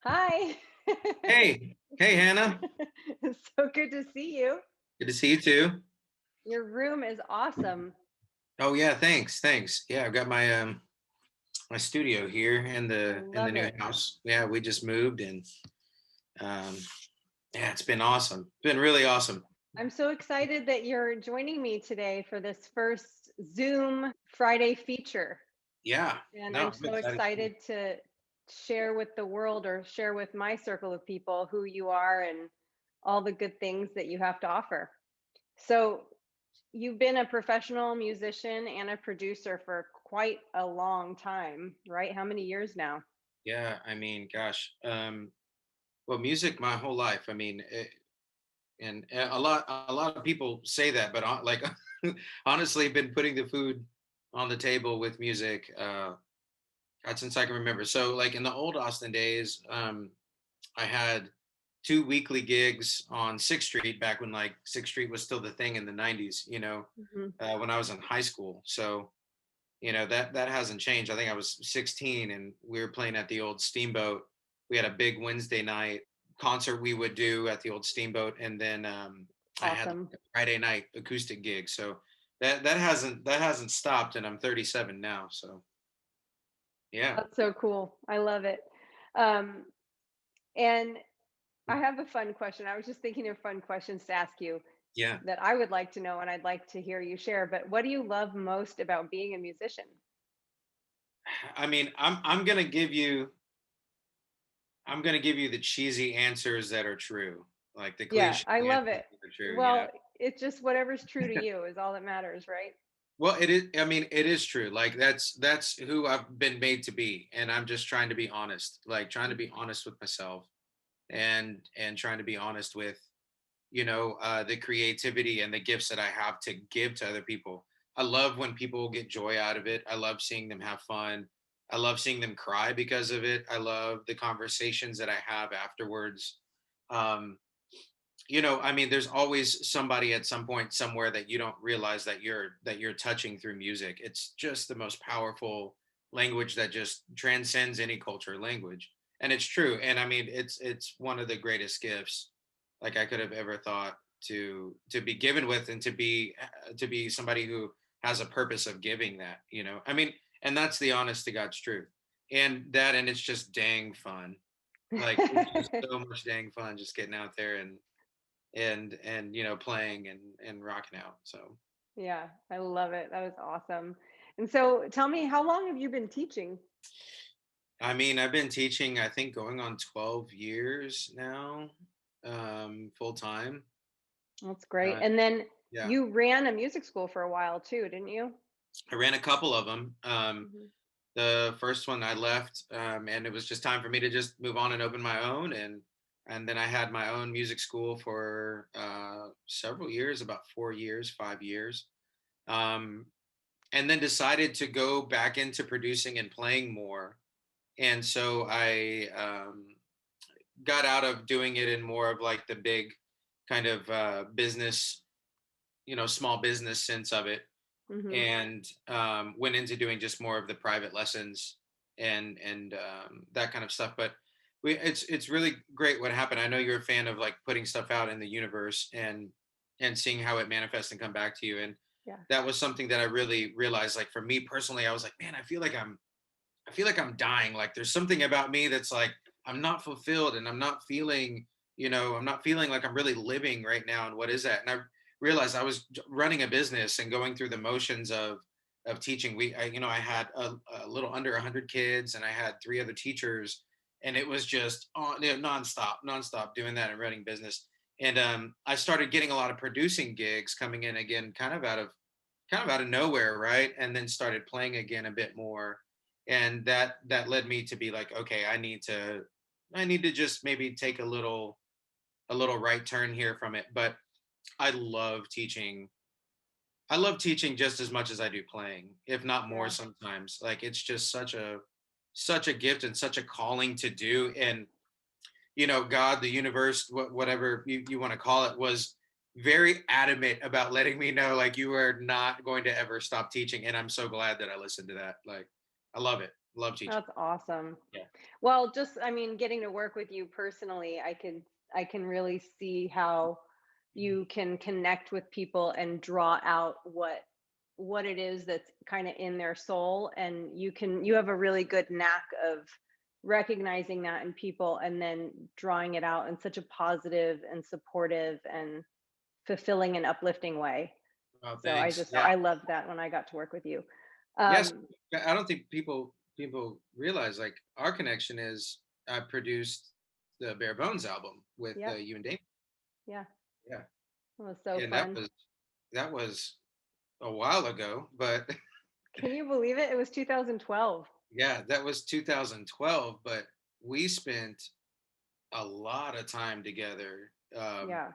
Hi. Hey, Hannah. It's so good to see you. Good to see you too. Your room is awesome. Oh yeah, thanks. Yeah, I've got my studio here in I the love new it. house. Yeah, we just moved and um yeah, it's been awesome. It's been really awesome. I'm so excited that you're joining me today for this first Zoom Friday feature. Yeah. And No, I'm I'm so excited too. excited to share with the world or share with my circle of people who you are and all the good things that you have to offer. So, you've been a professional musician and a producer for quite a long time, right? How many years now? Yeah, I mean, gosh. Well, music my whole life. I mean, and a lot of people say that, but like honestly, been putting the food on the table with music God, since I can remember. So like in the old Austin days, I had two weekly gigs on Sixth Street back when like Sixth Street was still the thing in the '90s. Mhm. When I was in high school. So that hasn't changed. I think I was 16 and we were playing at the old Steamboat. We had a big Wednesday night concert we would do at the old Steamboat, and then I had like Awesome. a Friday night acoustic gig. So that hasn't stopped, and I'm 37 now. So yeah, That's so cool. I love it. Um, and I have a fun question. I was just thinking of fun questions to ask you yeah. that I would like to know and I'd like to hear you share. But what do you love most about being a musician? I mean, I'm gonna give you the cheesy answers that are true, like the Yeah, cliche I love answers it. that are true. Well, it's just whatever's true to you is all that matters, right? Well, it is. I mean, it is true. Like that's who I've been made to be, and I'm just trying to be honest. Like trying to be honest with myself, and trying to be honest with the creativity and the gifts that I have to give to other people. I love when people get joy out of it. I love seeing them have fun. I love seeing them cry because of it. I love the conversations that I have afterwards. Um, I mean, there's always somebody at some point somewhere that you don't realize that you're touching through music. It's just the most powerful language that just transcends any culture language. And it's true. And I mean, it's one of the greatest gifts like I could have ever thought to be given with, and to be somebody who has a purpose of giving that. I mean, and that's the honest to God's truth. And it's just dang fun. Like it's just so much dang fun just getting out there and playing and rocking out. So Yeah, I love it. That was awesome. And so tell me, how long have you been teaching? I mean, I've been teaching, I think, going on 12 years now, full time. That's great. uh, And then yeah, you ran a music school for a while too, didn't you? I ran a couple of them. Mhm. The first one I left, and it was just time for me to just move on and open my own. And then I had my own music school for several years, about 4 years, 5 years. um, and then decided to go back into producing and playing more. And so I got out of doing it in more of like the big kind of business, small business sense of it, Mhm. and went into doing just more of the private lessons and that kind of stuff. But it's really great what happened. I know you're a fan of like putting stuff out in the universe and seeing how it manifests and come back to you. And Yeah. that was something that I really realized. Like for me personally, I was like, man, I feel like I'm dying. Like there's something about me that's like I'm not fulfilled, and I'm not feeling like I'm really living right now. And what is that? And I realized I was running a business and going through the motions of teaching. I had a little under 100 kids, and I had three other teachers, and it was just nonstop doing that and running business. And I started getting a lot of producing gigs coming in again, kind of out of nowhere, right? And then started playing again a bit more, and that led me to be like, okay, I need to just maybe take a little right turn here from it. But I love teaching. I love teaching just as much as I do playing, if not more Yeah. sometimes. Like it's just such a gift and such a calling to do. And God, the universe, whatever you want to call it, was very adamant about letting me know, like, you are not going to ever stop teaching. And I'm so glad that I listened to that. Like, I love it. Love teaching. That's awesome. Yeah. Well, just I mean, getting to work with you personally, I can really see how you can connect with people and draw out what it is that's kind of in their soul, and you have a really good knack of recognizing that in people and then drawing it out in such a positive and supportive and fulfilling and uplifting way. Oh, So thanks. Yeah. I loved that when I got to work with you. Yes. Um, I don't think people realize like our connection is I produced the Bare Bones album with yep, you and Dave. yeah, Yeah. it was so And fun. that was a while ago, but Can you believe it? It was 2012. yeah, that was 2012. But we spent a lot of time together, Yeah,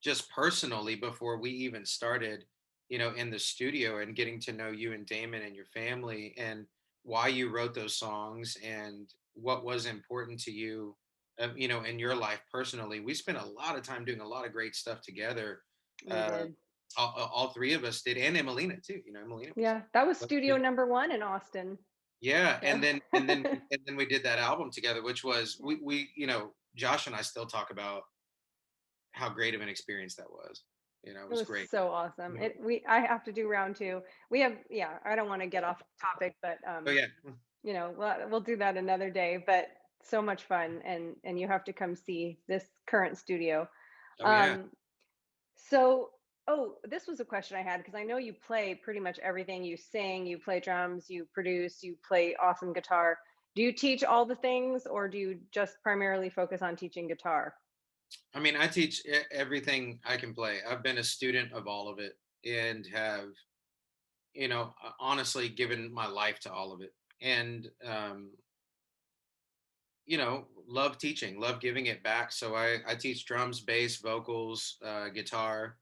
just personally before we even started, in the studio and getting to know you and Damon and your family and why you wrote those songs and what was important to you, in your life personally. We spent a lot of time doing a lot of great stuff together. we Uh, did. all three of us did, and Emelina too. Emelina was Yeah, that was was studio really number 1 in Austin. yeah, So and then we did that album together, which was yeah, Josh and I still talk about how great of an experience that was. It it was was great. so awesome. You know, It we I have to do round 2. We have yeah, I don't want to get off topic, but oh yeah, we'll do that another day, but so much fun, and you have to come see this current studio. oh yeah. Um So, oh, this was a question I had because I know you play pretty much everything. You sing, you play drums, you produce, you play awesome guitar. Do you teach all the things or do you just primarily focus on teaching guitar? I mean, I teach everything I can play. I've been a student of all of it and have, honestly given my life to all of it. And, love teaching, love giving it back. So I teach drums, bass, vocals, guitar.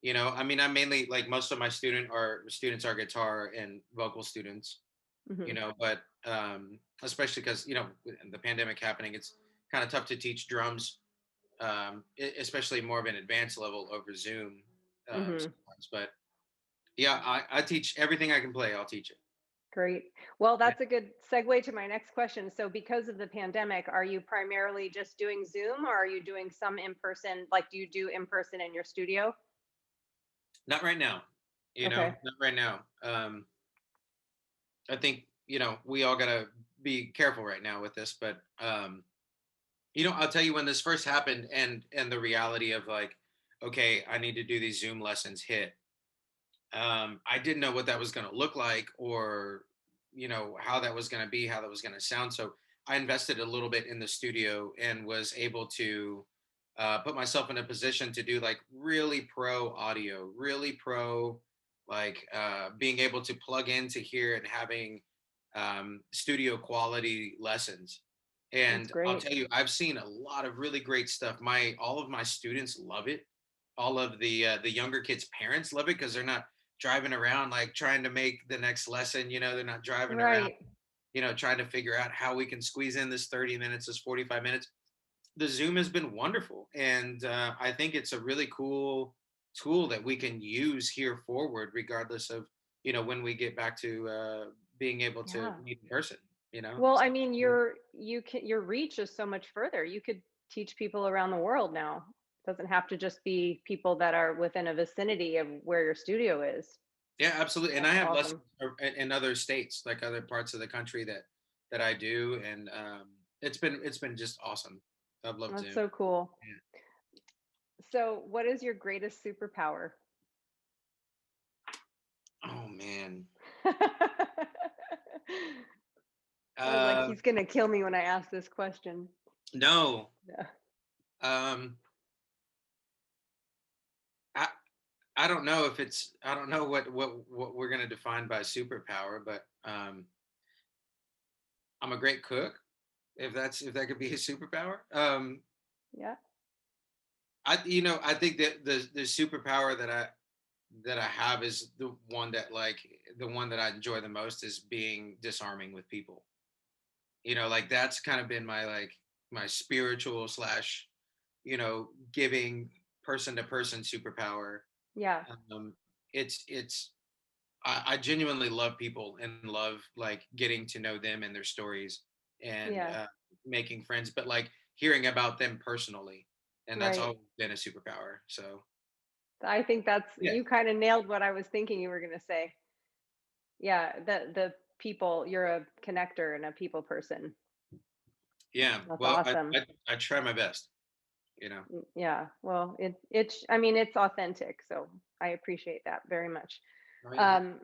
I mean, I mainly like most of my students are guitar and vocal students, Hmm. but especially because, with the pandemic happening, it's kind of tough to teach drums, especially more of an advanced level over Zoom Hmm. sometimes. But yeah, I teach everything I can play. I'll teach it. Great. Well, Yeah. that's a good segue to my next question. So, because of the pandemic, are you primarily just doing Zoom or are you doing some in person? Like, do you do in person in your studio? Not right now. Okay. Not right now. I think we all gotta be careful right now with this, but I'll tell you when this first happened and the reality of like, okay, I need to do these Zoom lessons hit. I didn't know what that was going to look like or, how that was going to be, how that was going to sound. So I invested a little bit in the studio and was able to put myself in a position to do like really pro audio, really pro, like being able to plug into here and having studio quality lessons. That's And I'll great. tell you, I've seen a lot of really great stuff. All of my students love it. All of the younger kids' parents love it because they're not driving around like trying to make the next lesson. They're not driving around, Right. trying to figure out how we can squeeze in this 30 minutes, this 45 minutes. The Zoom has been wonderful. And I think it's a really cool tool that we can use here forward, regardless of, when we get back to being able to Yeah. meet in person, Well, I So, mean, your reach is so much further. You could teach people around the world now. It doesn't have to just be people that are within a vicinity of where your studio is. yeah, absolutely. And I That's have lessons awesome. in other states, like other parts of the country that I do. And it's been just awesome. I've loved That's Zoom. so cool. Yeah. So, what is your greatest superpower? Oh man. I was like, Uh, he's gonna kill me when I ask this question. no. Yeah. Um, I I don't know if it's I don't know what we're gonna define by superpower, but I'm a great cook. If that could be a superpower. Yeah. I think that the superpower that I have is the one that I enjoy the most is being disarming with people. Like that's kind of been my like my spiritual slash giving person to person superpower. Yeah. Um, it's I genuinely love people and love like getting to know them and their stories and Yeah, making friends, but like hearing about them personally, and that's right. always been a superpower. So I think that's yeah, you kind of nailed what I was thinking you were going to say. Yeah, the people, you're a connector and a people person. yeah. That's Well, awesome. I try my best. You know. Yeah, well, it's I mean, it's authentic, so I appreciate that very much. Oh yeah. Um,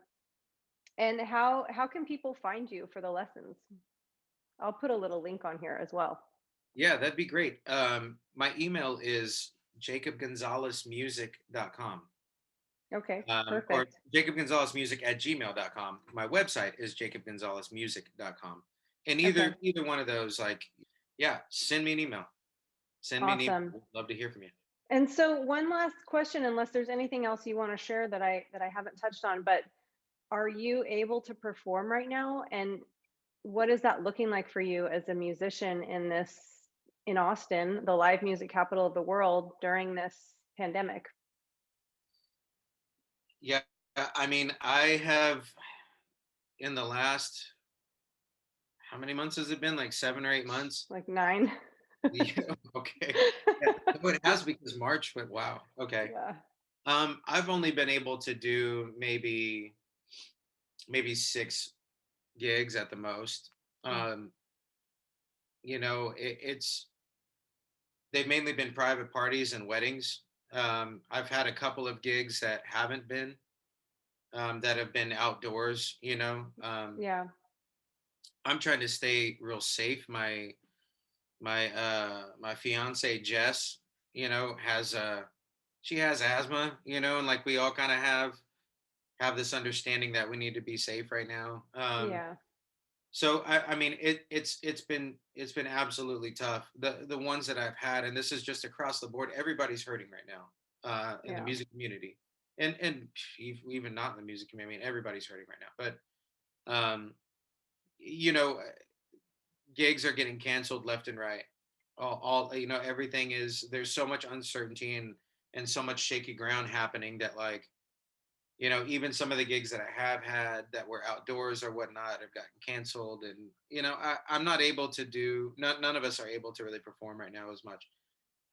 and how can people find you for the lessons? I'll put a little link on here as well. Yeah, that'd be great. My email is jacobgonzalesmusic.com. Okay, Or perfect. jacobgonzalesmusic at gmail.com. My website is jacobgonzalesmusic.com. And Okay, either one of those, like, yeah, send me an email. Send me an email. awesome. Would love to hear from you. And so one last question, unless there's anything else you want to share that I haven't touched on, but are you able to perform right now? And what is that looking like for you as a musician in Austin, the live music capital of the world during this pandemic? Yeah, I mean, I have in the last, how many months has it been? Like 7 or 8 months. Like 9? Yeah, okay. Yeah, no, it has because March, but wow. Okay. Yeah. I've only been able to do maybe 6 gigs at the most. Mm. Um, it's they've mainly been private parties and weddings. I've had a couple of gigs that haven't been that have been outdoors. Yeah. I'm trying to stay real safe. My fiance Jess, has she has asthma, and like we all kind of have this understanding that we need to be safe right now. Yeah. So I mean it's been absolutely tough. The ones that I've had, and this is just across the board, everybody's hurting right now in the Yeah. music community, and even not in the music community. I mean everybody's hurting right now. But you know, gigs are getting canceled left and right. All everything is there's so much uncertainty and so much shaky ground happening that like even some of the gigs that I have had that were outdoors or whatnot have gotten canceled. And, I'm not able to do, none of us are able to really perform right now as much.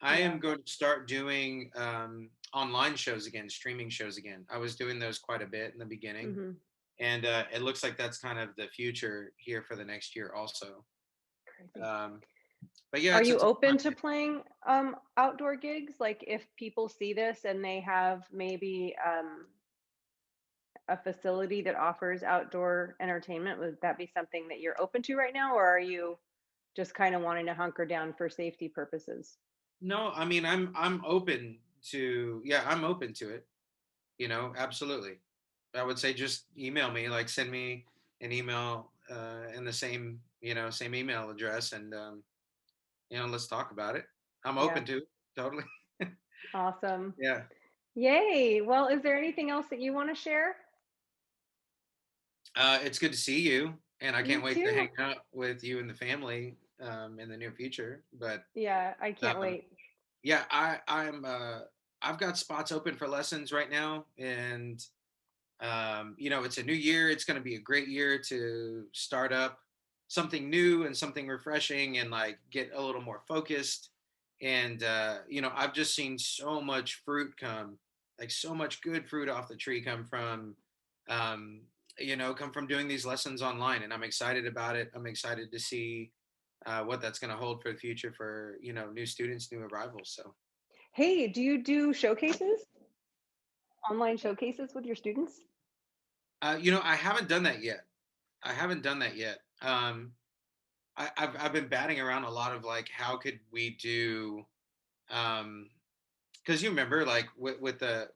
I Yeah. am going to start doing online shows again, streaming shows again. I was doing those quite a bit in the beginning. Mhm. And it looks like that's kind of the future here for the next year also. Crazy. Um, but yeah, Are it's a you tough open time. to playing outdoor gigs? Like if people see this and they have maybe a facility that offers outdoor entertainment, would that be something that you're open to right now, or are you just kind of wanting to hunker down for safety purposes? No, I mean, I'm open to, yeah, I'm open to it. Absolutely. I would say just email me, like send me an email in the same email address, and let's talk about it. I'm Yeah. open to it, totally. Awesome. Yeah. Yay. Well, is there anything else that you want to share? It's good to see you, and I You can't wait to hang too. out with you and the family in the near future. But Yeah, I can't um, wait. yeah, I've got spots open for lessons right now, and it's a new year. It's going to be a great year to start up something new and something refreshing and like get a little more focused. And, I've just seen so much fruit come, like so much good fruit off the tree um, come from doing these lessons online. And I'm excited about it. I'm excited to see what that's going to hold for the future for, new students, new arrivals. So, Hey, do you do showcases? Online showcases with your students? I haven't done that yet. I haven't done that yet. I've been batting around a lot of like how could we do um because you remember like with the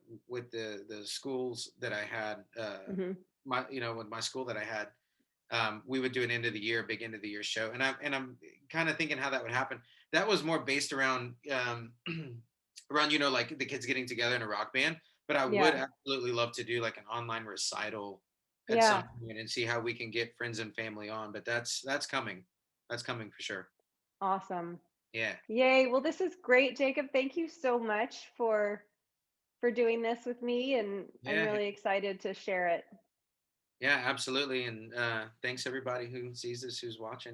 schools that I had Mhm. with my school that I had we would do an end of the year big end of the year show, and I'm kind of thinking how that would happen. That was more based around around like the kids getting together in a rock band, but I would Yeah. absolutely love to do like an online recital at some Yeah. point and see how we can get friends and family on. But that's coming. That's coming for sure. Awesome. Yeah. Yay. Well, this is great, Jacob. Thank you so much for doing this with me, and I'm Yeah. really excited to share it. Yeah, absolutely. And thanks everybody who sees this, who's watching.